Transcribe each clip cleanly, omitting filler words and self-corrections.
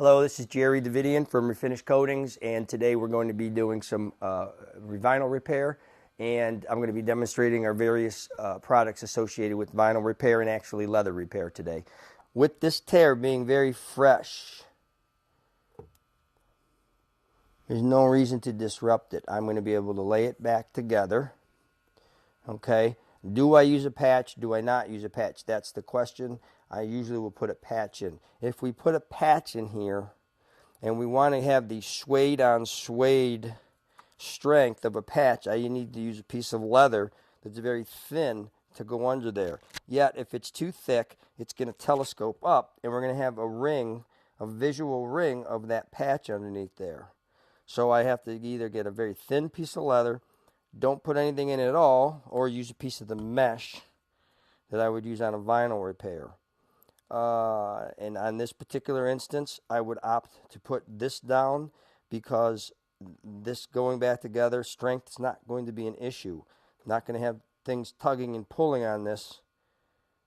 Hello, this is Jerry Davidian from Refinish Coatings, and today we're going to be doing some vinyl repair, and I'm going to be demonstrating our various products associated with vinyl repair and actually leather repair today. With this tear being very fresh, there's no reason to disrupt it. I'm going to be able to lay it back together. Okay, do I use a patch? Do I not use a patch? That's the question. I usually will put a patch in. If we put a patch in here and we want to have the suede on suede strength of a patch, I need to use a piece of leather that's very thin to go under there. Yet if it's too thick, it's going to telescope up and we're going to have a ring, a visual ring of that patch underneath there. So I have to either get a very thin piece of leather, don't put anything in it at all, or use a piece of the mesh that I would use on a vinyl repair. And on this particular instance, I would opt to put this down because this going back together, strength is not going to be an issue. Not going to have things tugging and pulling on this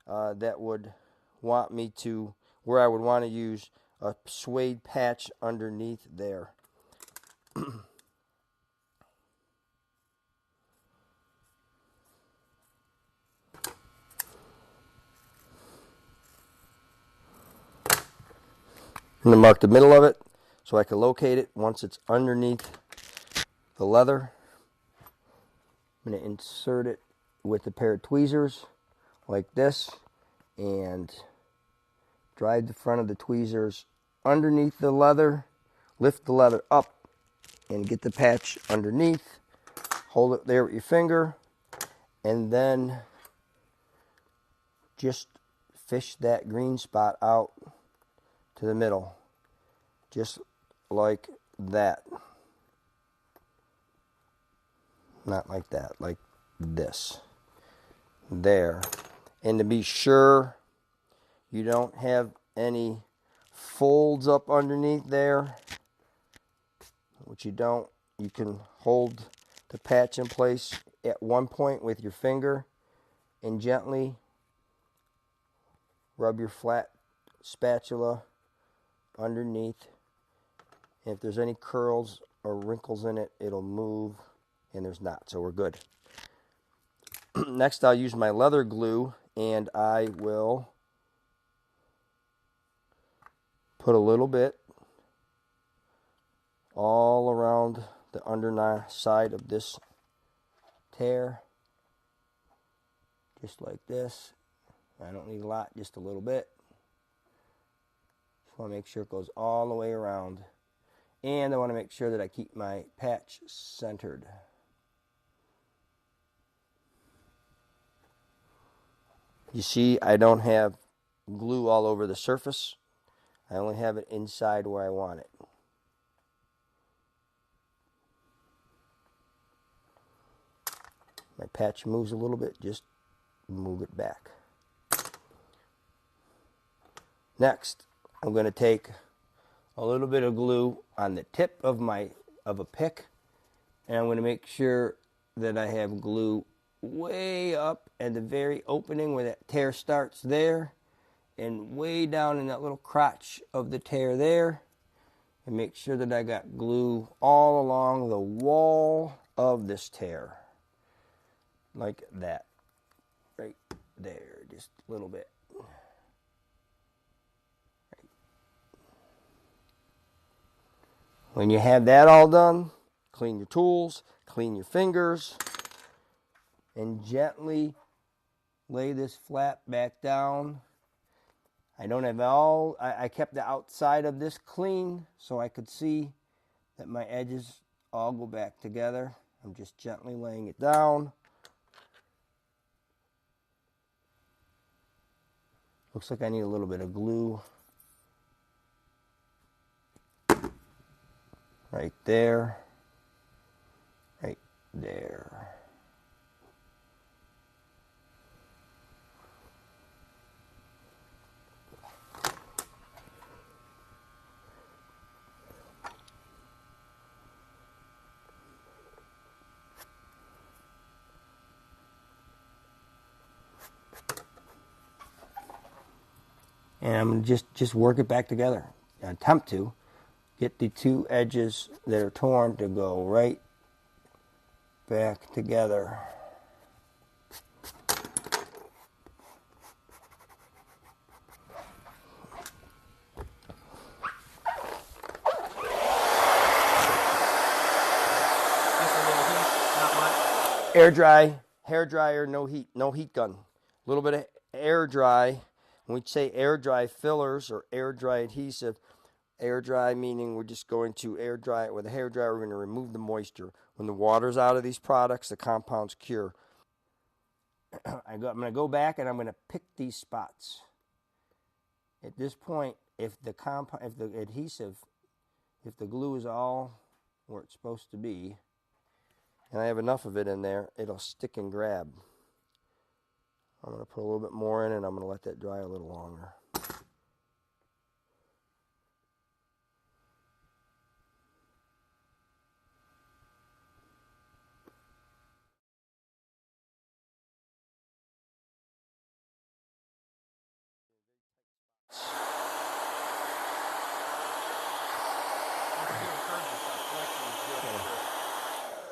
that would want me to, where I would want to use a suede patch underneath there. I'm going to mark the middle of it so I can locate it once it's underneath the leather. I'm going to insert it with a pair of tweezers like this and drive the front of the tweezers underneath the leather, lift the leather up and get the patch underneath. Hold it there with your finger and then just fish that green spot out to the middle, just like that. Not like that, like this. There. And to be sure you don't have any folds up underneath there, which you don't, you can hold the patch in place at one point with your finger and gently rub your flat spatula underneath. And if there's any curls or wrinkles in it, it'll move, and there's not, so we're good. Next, I'll use my leather glue, and I will put a little bit all around the underside of this tear, just like this. I don't need a lot, just a little bit. Just want to make sure it goes all the way around. And I want to make sure that I keep my patch centered. You see, I don't have glue all over the surface. I only have it inside where I want it. My patch moves a little bit, just move it back. Next, I'm going to take a little bit of glue on the tip of a pick, and I'm going to make sure that I have glue way up at the very opening where that tear starts there, and way down in that little crotch of the tear there, and make sure that I got glue all along the wall of this tear, like that, right there, just a little bit. When you have that all done, clean your tools, clean your fingers, and gently lay this flap back down. I don't have I kept the outside of this clean so I could see that my edges all go back together. I'm just gently laying it down. Looks like I need a little bit of glue. Right there, right there. And I'm going to just work it back together. attempt to get the two edges that are torn to go right back together. Air dry, hair dryer, no heat gun. A little bit of air dry. When we say air dry fillers or air dry adhesive, air dry meaning we're just going to air dry it with a hair dryer. We're going to remove the moisture. When the water's out of these products, the compounds cure. I'm going to go back and I'm going to pick these spots. At this point, if the adhesive, if the glue is all where it's supposed to be, and I have enough of it in there, it'll stick and grab. I'm going to put a little bit more in and I'm going to let that dry a little longer.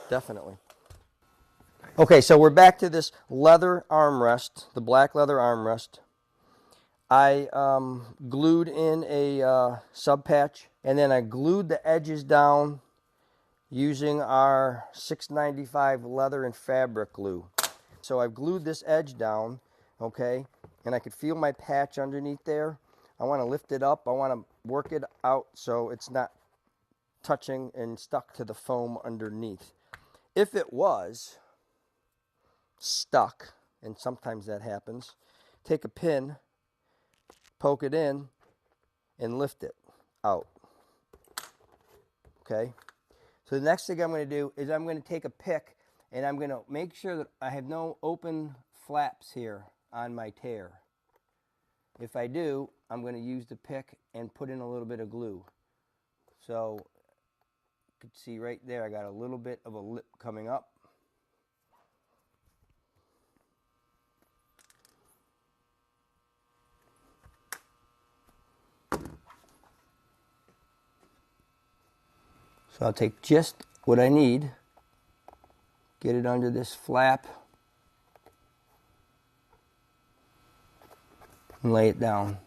Definitely. Okay, so we're back to this leather armrest, the black leather armrest. I glued in a sub patch, and then I glued the edges down using our 695 leather and fabric glue. So I've glued this edge down, okay, and I could feel my patch underneath there. I want to lift it up. I want to work it out so it's not touching and stuck to the foam underneath. If it was stuck, and sometimes that happens, take a pin, poke it in, and lift it out. Okay? So the next thing I'm going to do is I'm going to take a pick and I'm going to make sure that I have no open flaps here on my tear. If I do, I'm going to use the pick and put in a little bit of glue. So you can see right there I got a little bit of a lip coming up. So I'll take just what I need, get it under this flap, and lay it down.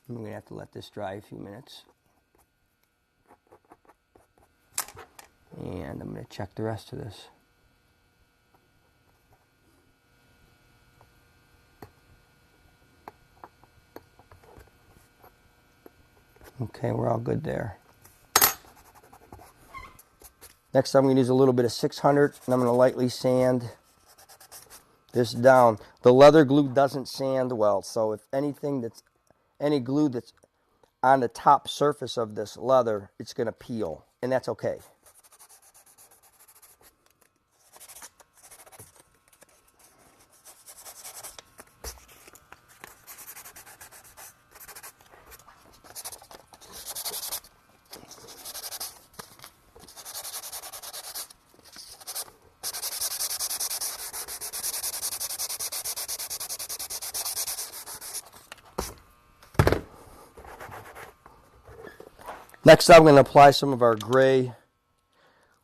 I'm going to have to let this dry a few minutes. And I'm going to check the rest of this. Okay, we're all good there. Next I'm going to use a little bit of 600 and I'm going to lightly sand this down. The leather glue doesn't sand well, so if any glue that's on the top surface of this leather, it's going to peel, and that's okay. Next, I'm going to apply some of our gray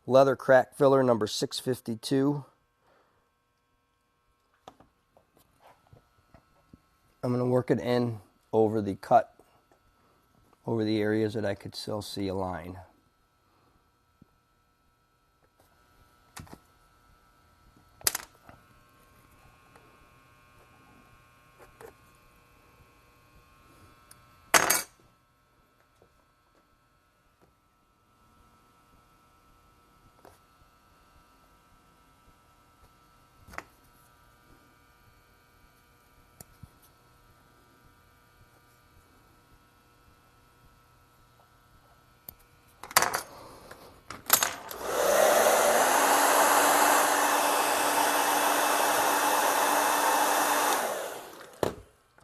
leather crack filler number 652. I'm going to work it in over the cut, over the areas that I could still see a line.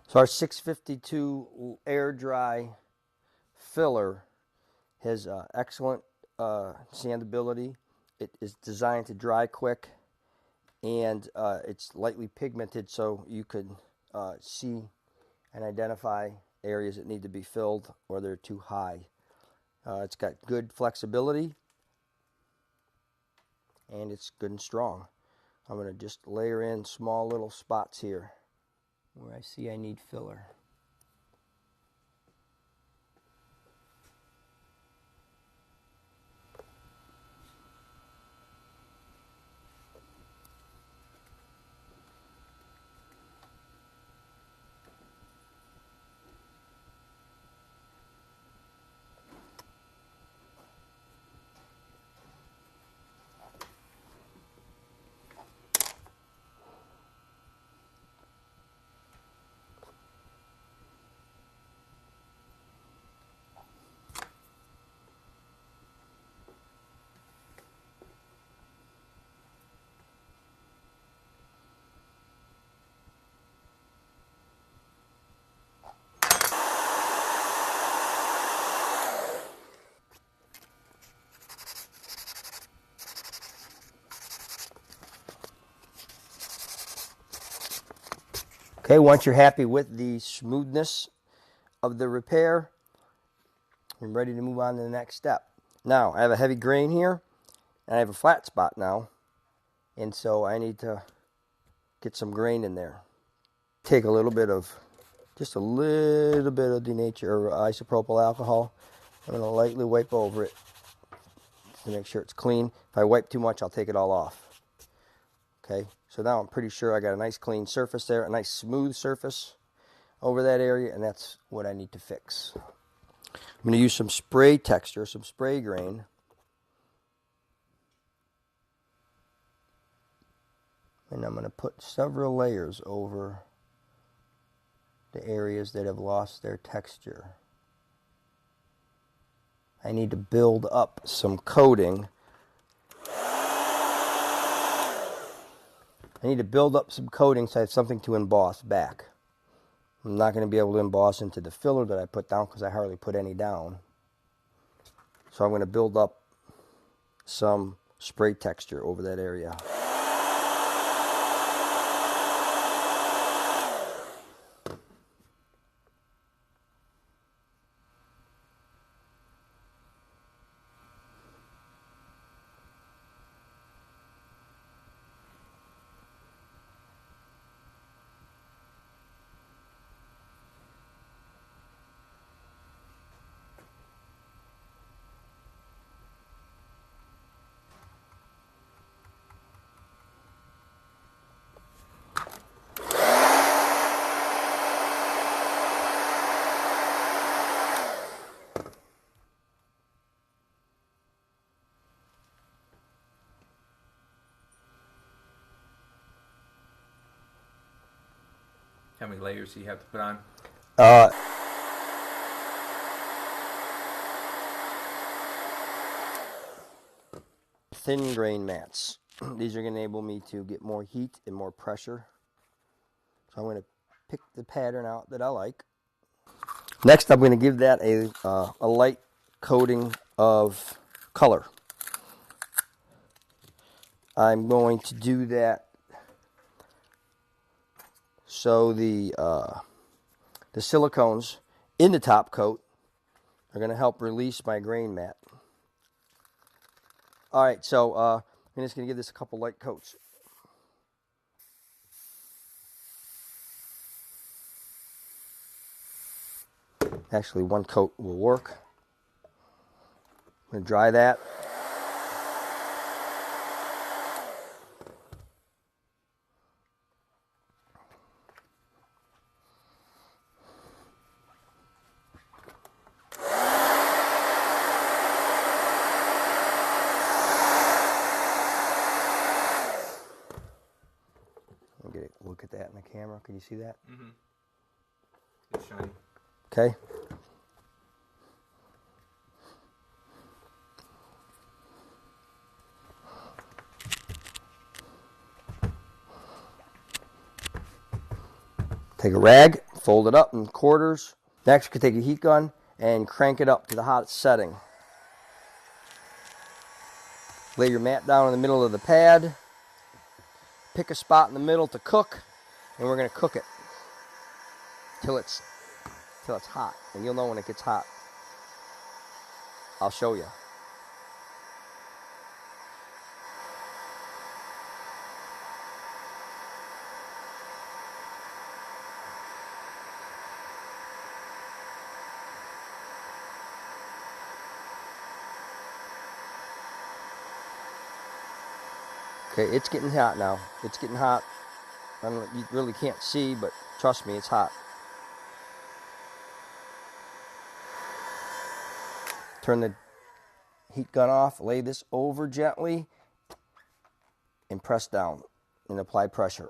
So our 652 air dry filler has excellent sandability. It is designed to dry quick, and it's lightly pigmented, so you could see and identify areas that need to be filled or they're too high. It's got good flexibility and it's good and strong. I'm going to just layer in small little spots here where I see I need filler. Okay, once you're happy with the smoothness of the repair, I'm ready to move on to the next step. Now, I have a heavy grain here, and I have a flat spot now, and so I need to get some grain in there. Take a little bit of, just a little bit of denature or isopropyl alcohol. I'm going to lightly wipe over it to make sure it's clean. If I wipe too much, I'll take it all off. Okay, so now I'm pretty sure I got a nice clean surface there, a nice smooth surface over that area, and that's what I need to fix. I'm going to use some spray texture, some spray grain. And I'm going to put several layers over the areas that have lost their texture. I need to build up some coating. I need to build up some coating so I have something to emboss back. I'm not going to be able to emboss into the filler that I put down because I hardly put any down. So I'm going to build up some spray texture over that area. How many layers do you have to put on? Thin grain mats. These are going to enable me to get more heat and more pressure. So I'm going to pick the pattern out that I like. Next, I'm going to give that a light coating of color. I'm going to do that so the silicones in the top coat are going to help release my grain mat. All right, so I'm just going to give this a couple light coats. Actually, one coat will work. I'm going to dry that. Get a look at that in the camera. Can you see that? Mm-hmm. It's shiny. Okay. Take a rag, fold it up in quarters. Next, you can take a heat gun and crank it up to the hottest setting. Lay your mat down in the middle of the pad. Pick a spot in the middle to cook, and we're going to cook it till it's till it's hot, and you'll know when it gets hot. I'll show you. Okay, it's getting hot now. It's getting hot. I don't know, you really can't see, but trust me, it's hot. Turn the heat gun off, lay this over gently, and press down and apply pressure.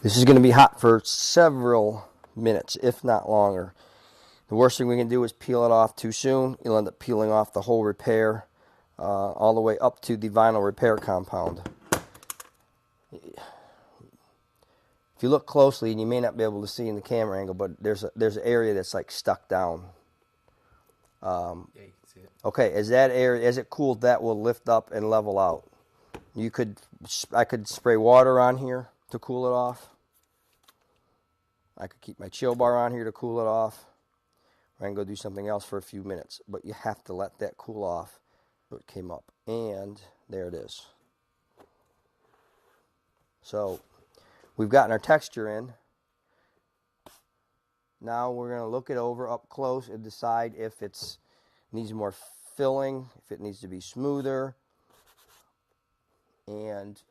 This is going to be hot for several minutes, if not longer. The worst thing we can do is peel it off too soon. You'll end up peeling off the whole repair all the way up to the vinyl repair compound. If you look closely, and you may not be able to see in the camera angle, but there's an area that's like stuck down. Yeah, you can see it. Okay, as it cools, that will lift up and level out. I could spray water on here to cool it off. I could keep my chill bar on here to cool it off. Or I can go do something else for a few minutes. But you have to let that cool off. So it came up. And there it is. So we've gotten our texture in. Now we're going to look it over up close and decide if it needs more filling, if it needs to be smoother. And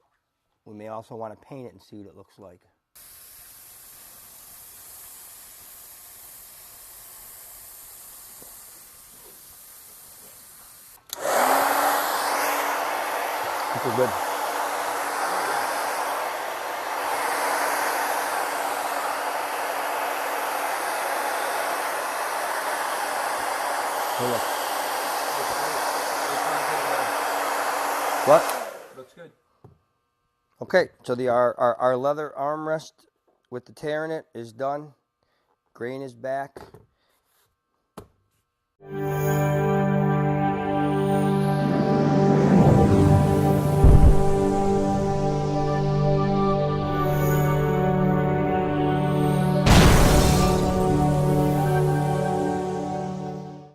we may also want to paint it and see what it looks like. I think we're good. Hey, look. What? Looks good. Okay, so our leather armrest with the tear in it is done. Grain is back.